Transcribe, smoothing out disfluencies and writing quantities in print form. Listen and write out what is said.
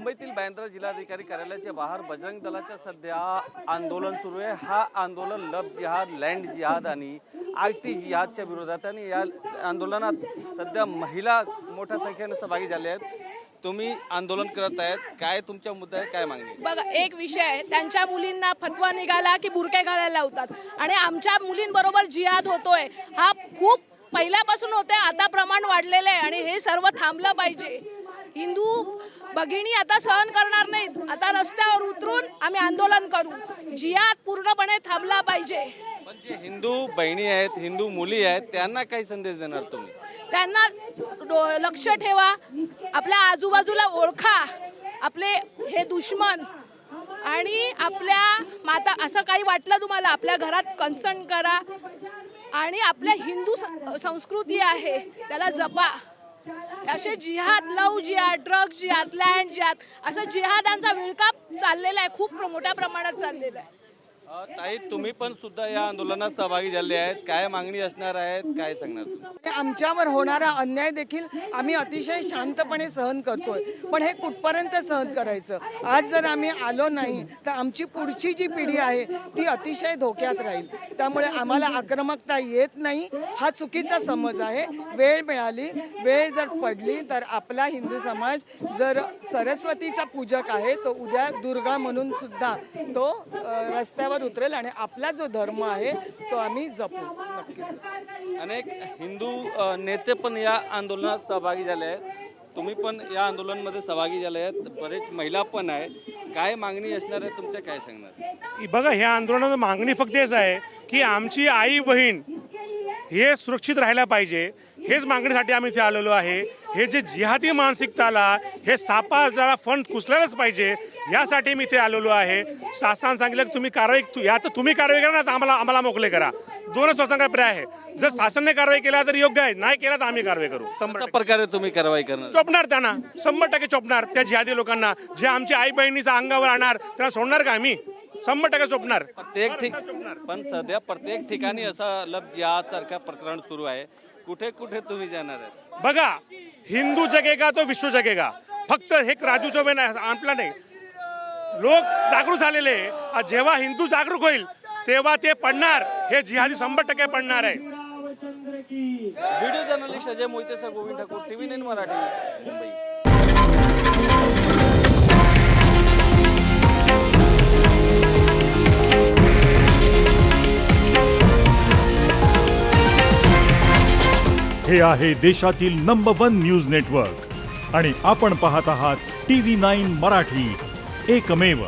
मुंबईतील बँड्रा जिल्हाधिकारी कार्यालयाच्या बाहेर बजरंग दलाचं सध्या आंदोलन सुरू आहे। हा आंदोलन लव जिहाद, लँड जिहाद आणि आयटी जिहादच्या विरोधात आणि या आंदोलनात सध्या महिला मोठ्या संख्येने सहभागी झाले आहेत। तुम्ही आंदोलन करत आहेत, काय तुमचा मुद्दा आहे, काय मागणी? बघा, एक विषय आहे, त्यांच्या मुलींना फतवा निघाला की बुरके घालायला लावतात आणि आमच्या मुलींबरोबर जिहाद होतोय। हा खूप पहिल्यापासून होते, आता प्रमाण वाढलेलं आहे आणि हे सर्व थांबलं पाहिजे। हिंदू भगिनी आता सहन करणार नाहीत, आता रस्त्यावर उतरून आम्ही आंदोलन करू। जिहाद पूर्णपणे थांबला पाहिजे। पण जे हिंदू बहिणी आहेत, हिंदू मुली आहेत, त्यांना काही संदेश देणार तुम्ही? त्यांना लक्ष ठेवा, आपल्या आजूबाजूला ओळखा आपले हे दुश्मन आणि आपल्या माता, असं काही वाटलं तुम्हाला आपल्या घरात कन्सर्न करा आणि आपल्या हिंदू संस्कृती आहे त्याला जपा। असे जिहाद, लव जिहाद, ड्रग जिहाद, लँड जिहाद, असं जिहादांचा विळकाप चाललेला आहे, खूप मोठ्या प्रमाणात चाललेला आहे। ताई, तुम्ही पण सुद्धा या आंदोलनात सहभागी झाले आहेत, काय मागणी असणार आहेत, काय सांगणार? आमच्यावर होणारा अन्याय देखील आम्ही अतिशय शांतपणे सहन करतोय, पण हे कुठपर्यंत सहन करायचं? आज जर आम्ही आलो नाही तर आमची पुढची जी पिढी आहे ती अतिशय धोक्यात राहील। त्यामुळे आम्हाला आक्रमकता येत नाही हा चुकीचा समज आहे। वेळ मिळाली, वेळ जर पडली तर आपला हिंदू समाज जर सरस्वतीचा पूजक आहे तो उद्या दुर्गा म्हणून सुद्धा तो रस्त्यावर उतरेल आणि आपला जो धर्म आहे तो आम्ही जपू। नक्कीच अनेक हिंदू नेते पण या आंदोलनात सहभागी झाले आहेत, तुम्ही पण या आंदोलनामध्ये सहभागी झाले आहेत, बरेच महिला पण आहे, काय मागणी असणार आहे तुमच्या, काय सांगणार? बघा, ह्या आंदोलनाची मागणी फक्त हेच आहे की आमची आई बहीण हे सुरक्षित राहायला पाहिजे, हेच मागणीसाठी आम्ही इथे आलेलो आहे। हे जे जिहादी मानसिकताला हे सापाला फंड कुसलाच पाहिजे, यासाठी मी इथे आलेलो आहे। शासनाने सांगितलं की तुम्ही कारवाई, या तर तुम्ही कारवाई करा ना, तर आम्हाला मोकळे करा। दोनच शासनाचा पर्याय आहे, जर शासनाने कारवाई केला तर योग्य आहे, नाही केला तर आम्ही कारवाई करू। 100% प्रकारे तुम्ही कारवाई करणार? चोपणार त्यांना, 100% चोपणार त्या जिहादी लोकांना, जे आमच्या आई बहिणीचा अंगावर आणणार त्यांना सोडणार का आम्ही? 100% चोपणार। पण सध्या प्रत्येक ठिकाणी असं लव जिहाद सारखं प्रकरण सुरू आहे, कुठे कुठे तुम्ही जाणार आहे? बघा, हिंदू जगेगा तो विश्व जगेगा, फक्त हे राजू चौबे आपला नाही, लोक जागरूक झालेले। जेव्हा हिंदू जागरूक होईल तेव्हा ते पडणार, हे जिहादी 100% पडणार आहे। व्हिडिओ जर्नलिस्ट अजय मोहितेसह गोविंद ठाकूर, TV9 मराठी, मुंबई। हे आहे देशातील नंबर 1 न्यूज नेटवर्क आणि आपण पाहत आहात TV9 मराठी, एकमेव।